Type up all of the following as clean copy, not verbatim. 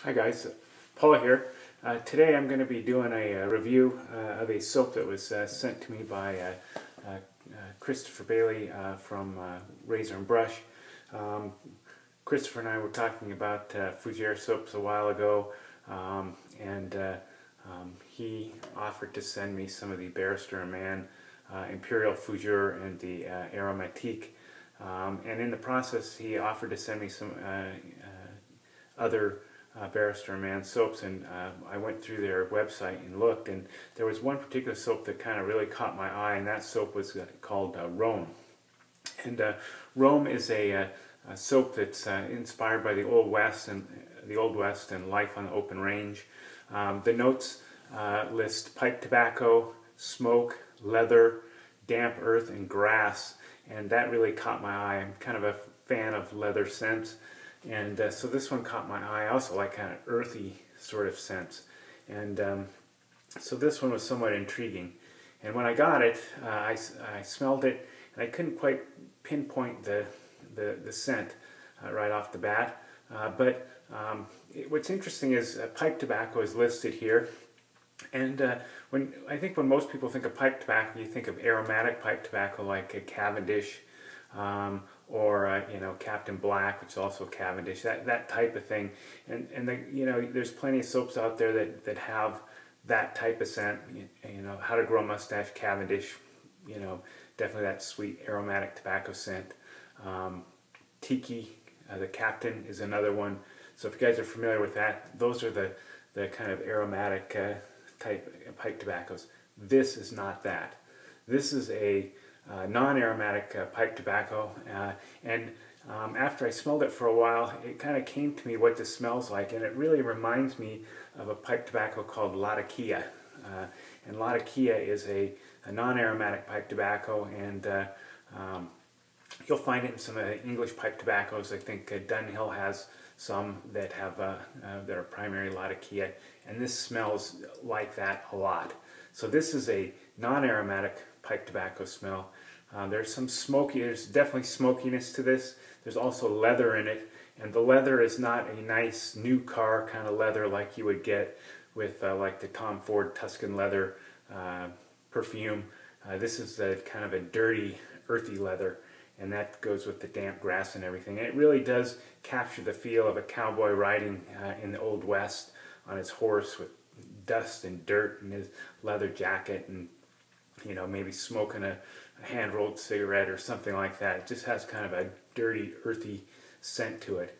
Hi guys, Paul here. Today I'm going to be doing a review of a soap that was sent to me by Christopher Bailey from Razor and Brush. Christopher and I were talking about fougere soaps a while ago, and he offered to send me some of the Barrister and Mann Imperial Fougere and the Aromatique. And in the process he offered to send me some other Barrister and Mann soaps, and I went through their website and looked, and there was one particular soap that kind of really caught my eye, and that soap was called Rome. And Rome is a soap that's inspired by the Old West and life on the open range. The notes list pipe tobacco, smoke, leather, damp earth, and grass, and that really caught my eye. I'm kind of a fan of leather scents. And so this one caught my eye. I also like kind of earthy sort of scents. And so this one was somewhat intriguing. And when I got it, I smelled it, and I couldn't quite pinpoint the scent right off the bat. What's interesting is pipe tobacco is listed here. And I think when most people think of pipe tobacco, you think of aromatic pipe tobacco like a Cavendish, or Captain Black, which is also Cavendish, that type of thing. And there's plenty of soaps out there that have that type of scent. How to Grow a Mustache, Cavendish, definitely that sweet aromatic tobacco scent. Tiki, the Captain, is another one. So if you guys are familiar with that, those are the kind of aromatic type pipe tobaccos. This is not that. This is a non-aromatic pipe tobacco, and after I smelled it for a while, it kind of came to me what this smells like, and it really reminds me of a pipe tobacco called Latakia. And Latakia is a non-aromatic pipe tobacco, and you'll find it in some of the English pipe tobaccos. I think Dunhill has some that have that are primary Latakia, and this smells like that a lot. So this is a non-aromatic pipe tobacco smell. There's definitely smokiness to this. There's also leather in it, and the leather is not a nice new car kind of leather like you would get with like the Tom Ford Tuscan leather perfume. This is kind of a dirty, earthy leather, and that goes with the damp grass and everything. And it really does capture the feel of a cowboy riding in the Old West on his horse with dust and dirt in his leather jacket, and maybe smoking a hand-rolled cigarette or something like that. It just has kind of a dirty, earthy scent to it.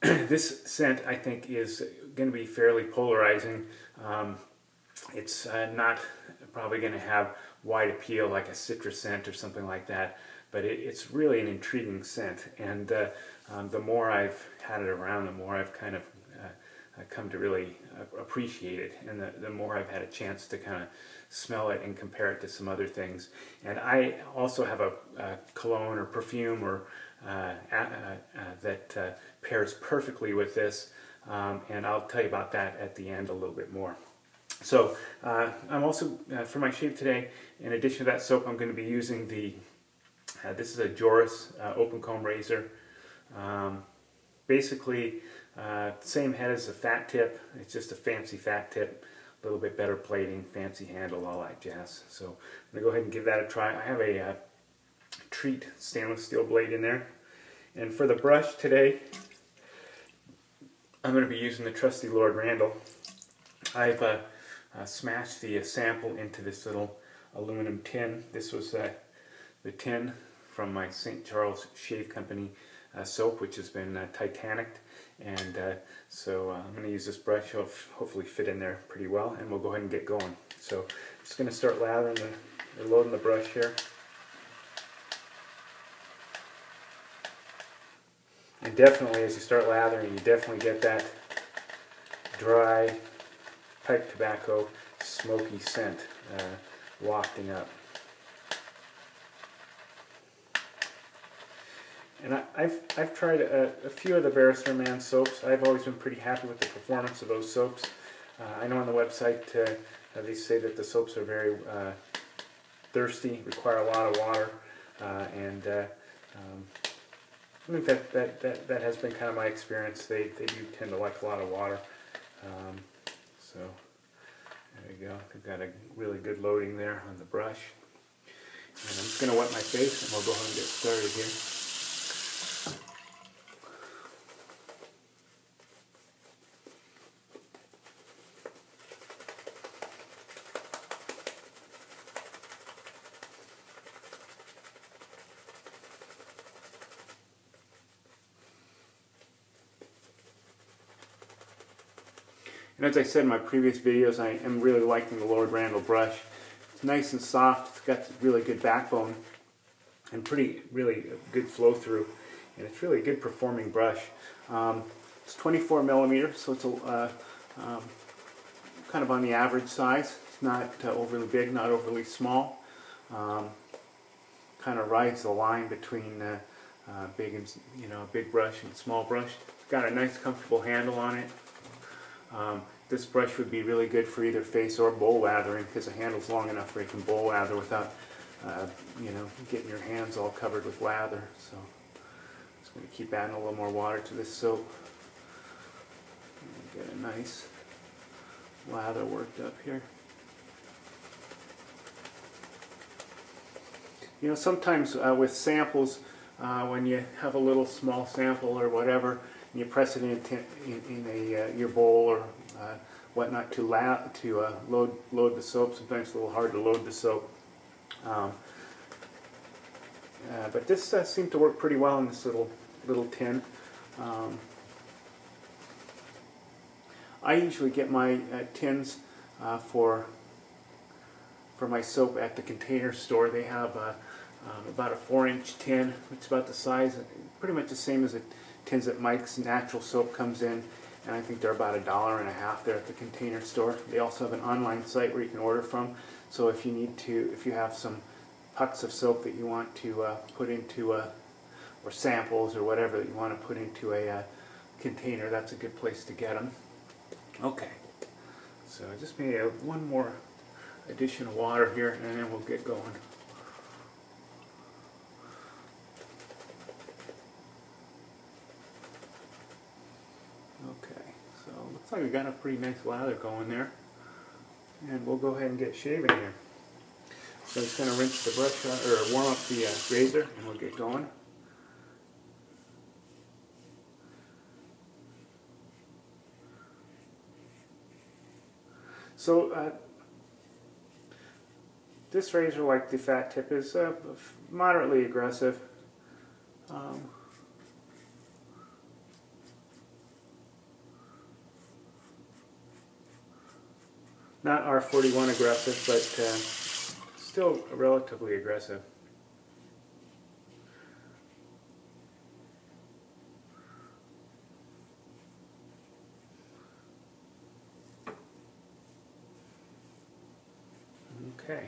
This scent, I think, is going to be fairly polarizing. It's not probably going to have wide appeal like a citrus scent or something like that, but it's really an intriguing scent. And the more I've had it around, the more I've kind of come to really appreciate it, and the more I've had a chance to kind of smell it and compare it to some other things. And I also have a cologne or perfume that pairs perfectly with this, and I'll tell you about that at the end a little bit more. So I'm also, for my shave today, in addition to that soap, I'm going to be using this is a Joris open comb razor. Basically, same head as the fat tip. It's just a fancy fat tip, a little bit better plating, fancy handle, all that jazz. So I'm going to go ahead and give that a try. I have a Treet stainless steel blade in there. And for the brush today, I'm going to be using the trusty Lord Randal. I've smashed the sample into this little aluminum tin. This was the tin from my St. Charles Shave Company soap, which has been Titanicked, and so I'm going to use this brush. It'll hopefully fit in there pretty well, and we'll go ahead and get going. So I'm just going to start lathering or loading the brush here. And definitely, as you start lathering, you definitely get that dry pipe tobacco smoky scent wafting up. And I've tried a few of the Barrister and Mann soaps. I've always been pretty happy with the performance of those soaps. I know on the website they say that the soaps are very thirsty, require a lot of water, and I think that has been kind of my experience. They do tend to like a lot of water. So there you go. They've got a really good loading there on the brush. And I'm just going to wet my face and we'll go ahead and get started here. And as I said in my previous videos, I am really liking the Lord Randal brush. It's nice and soft, it's got really good backbone, and really good flow through. And it's really a good performing brush. It's 24 millimeters, so it's kind of on the average size. It's not overly big, not overly small. Kind of rides the line between big and big brush and small brush. It's got a nice, comfortable handle on it. This brush would be really good for either face or bowl lathering because the handle's long enough where you can bowl lather without, getting your hands all covered with lather. So I'm just going to keep adding a little more water to this soap and get a nice lather worked up here. You know, sometimes with samples, when you have a little small sample or whatever, and you press it in your bowl or whatnot to load the soap. Sometimes it's a little hard to load the soap, but this seemed to work pretty well in this little tin. I usually get my tins for my soap at the Container Store. They have about a 4-inch tin, which is about the size, pretty much the same as the tins that Mike's natural soap comes in, and I think they're about $1.50 there at the Container Store. They also have an online site where you can order from, so if you have some pucks of soap that you want to put into or samples or whatever that you want to put into a container, that's a good place to get them. Okay, so I just made one more addition of water here and then we'll get going. Okay, so looks like we got a pretty nice lather going there, and we'll go ahead and get shaving here. So I'm just going to rinse the brush out, or warm up the razor, and we'll get going. So this razor, like the fat tip, is moderately aggressive. Not R41 aggressive, but still relatively aggressive. Okay.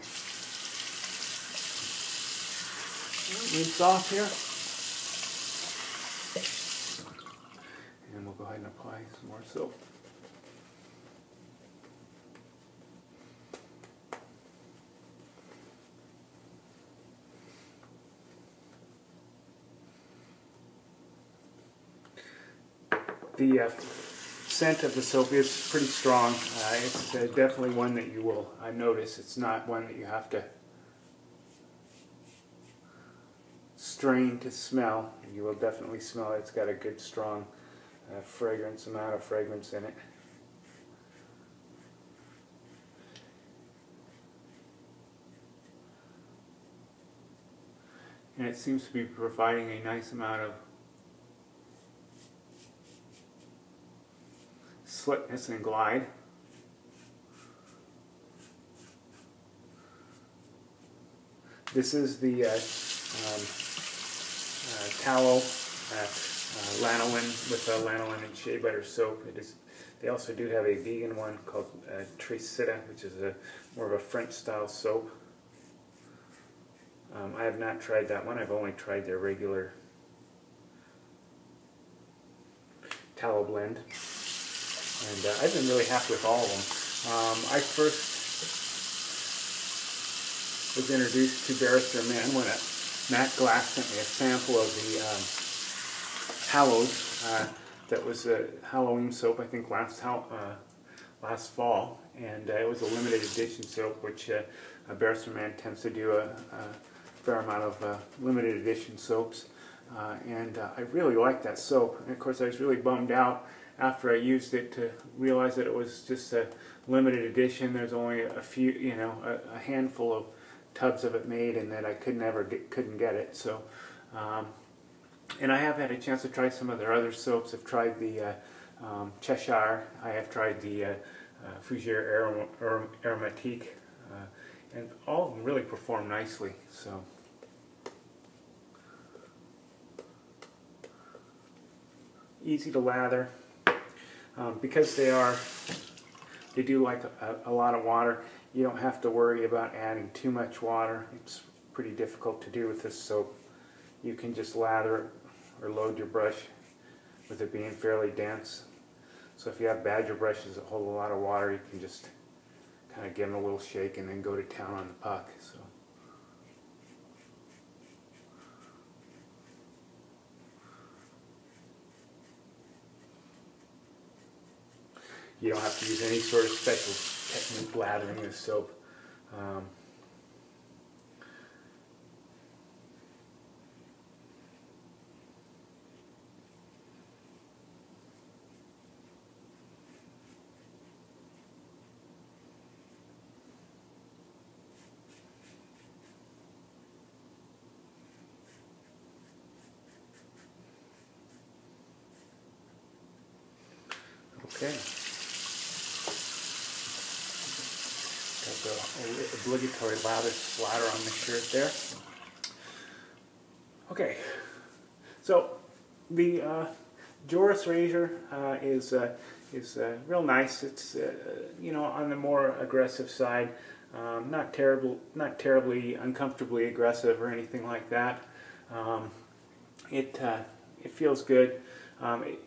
Rinse off here. And we'll go ahead and apply some more soap. The scent of the soap is pretty strong. It's definitely one that you will notice. It's not one that you have to strain to smell. You will definitely smell it. It's got a good strong amount of fragrance in it. And it seems to be providing a nice amount of slickness and glide. This is the tallow lanolin with lanolin and shea butter soap. They also do have a vegan one called Treet, which is more of a French style soap. I have not tried that one. I've only tried their regular tallow blend. And I've been really happy with all of them. I first was introduced to Barrister and Mann when Matt Glass sent me a sample of Hallows. That was a Halloween soap, I think, last fall, and it was a limited edition soap, which Barrister and Mann tends to do a fair amount of limited edition soaps, and I really liked that soap. And of course, I was really bummed out after I used it to realize that it was just a limited edition. There's only a few, a handful of tubs of it made, and that I couldn't get it. So, and I have had a chance to try some of their other soaps. I've tried the Cheshire. I have tried the Fougere Aromatique, and all of them really perform nicely. So, easy to lather. Because they do like a lot of water, you don't have to worry about adding too much water. It's pretty difficult to do with this soap. You can just lather it or load your brush with it being fairly dense. So if you have badger brushes that hold a lot of water, you can just kind of give them a little shake and then go to town on the puck. So. You don't have to use any sort of special technique lathering this soap. Okay. Got the obligatory lather splatter on the shirt there. Okay, so the Joris razor is real nice. It's on the more aggressive side, not terribly uncomfortably aggressive or anything like that. It feels good.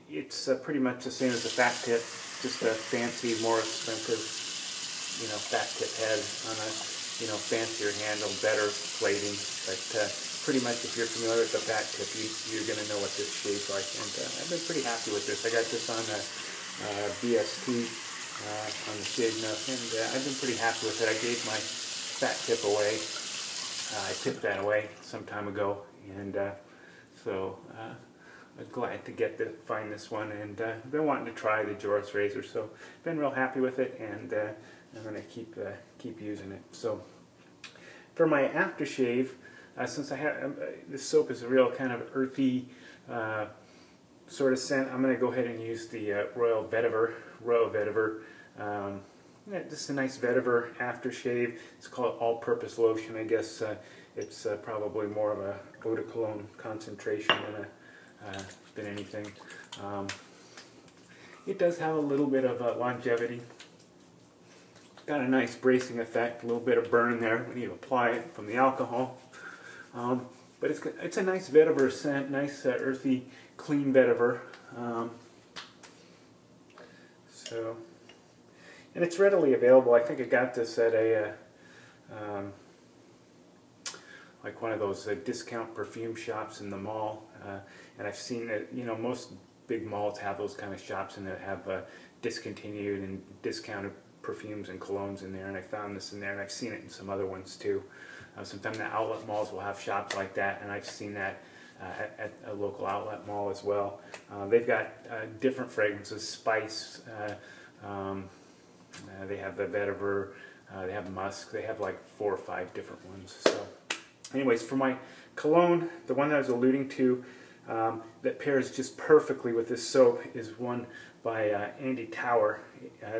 It's pretty much the same as the fat tip, just a fancy, more expensive, fat tip head on a, fancier handle, better plating. But pretty much, if you're familiar with the fat tip, you're going to know what this shape's like. And I've been pretty happy with this. I got this on a BST on the Shade Nook, and I've been pretty happy with it. I gave my fat tip away. I tipped that away some time ago, and so. I'm glad to find this one, and I've been wanting to try the Joris razor, so I've been real happy with it, and I'm going to keep using it. So for my aftershave, since I have this soap is a real kind of earthy sort of scent, I'm going to go ahead and use the Royall Vetiver. Just a nice Vetiver aftershave. It's called all-purpose lotion. I guess it's probably more of a eau de cologne concentration than anything. It does have a little bit of longevity. Got a nice bracing effect, a little bit of burn there when you apply it from the alcohol. But it's a nice vetiver scent, nice earthy, clean vetiver. And it's readily available. I think I got this at a like one of those discount perfume shops in the mall, and I've seen that most big malls have those kind of shops and that have discontinued and discounted perfumes and colognes in there, and I found this in there, and I've seen it in some other ones too. Sometimes the outlet malls will have shops like that, and I've seen that at a local outlet mall as well. They've got different fragrances, spice, they have the vetiver, they have musk, they have like 4 or 5 different ones. So anyways, for my cologne, the one that I was alluding to that pairs just perfectly with this soap is one by Andy Tower.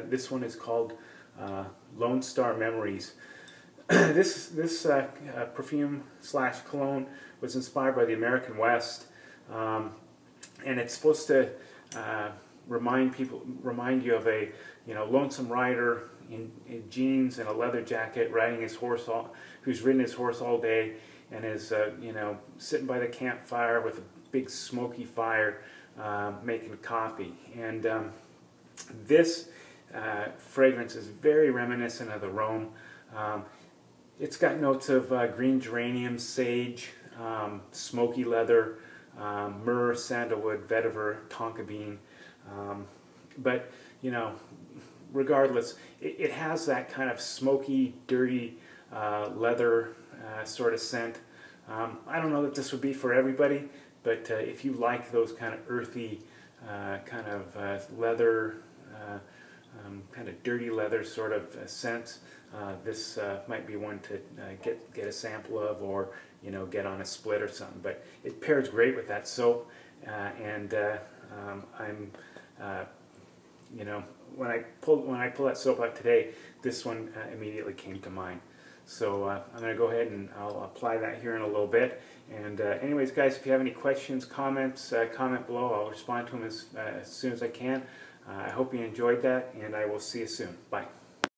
This one is called Lonestar Memories. This perfume / cologne was inspired by the American West, and it's supposed to remind you of a lonesome rider in jeans and a leather jacket, riding his horse who's ridden his horse all day and is sitting by the campfire with a big smoky fire, making coffee. And this fragrance is very reminiscent of the Rhone. It's got notes of green geranium, sage, smoky leather, myrrh, sandalwood, vetiver, tonka bean. But, you know, regardless, it has that kind of smoky, dirty leather sort of scent. I don't know that this would be for everybody, but if you like those kind of earthy, kind of leather, kind of dirty leather sort of scents, this might be one to get a sample of, or you know, get on a split or something. But it pairs great with that soap, and I'm you know, when I pull that soap out today, this one immediately came to mind. So I'm going to go ahead and I'll apply that here in a little bit. And anyways, guys, if you have any questions, comments, comment below. I'll respond to them as soon as I can. I hope you enjoyed that, and I will see you soon. Bye.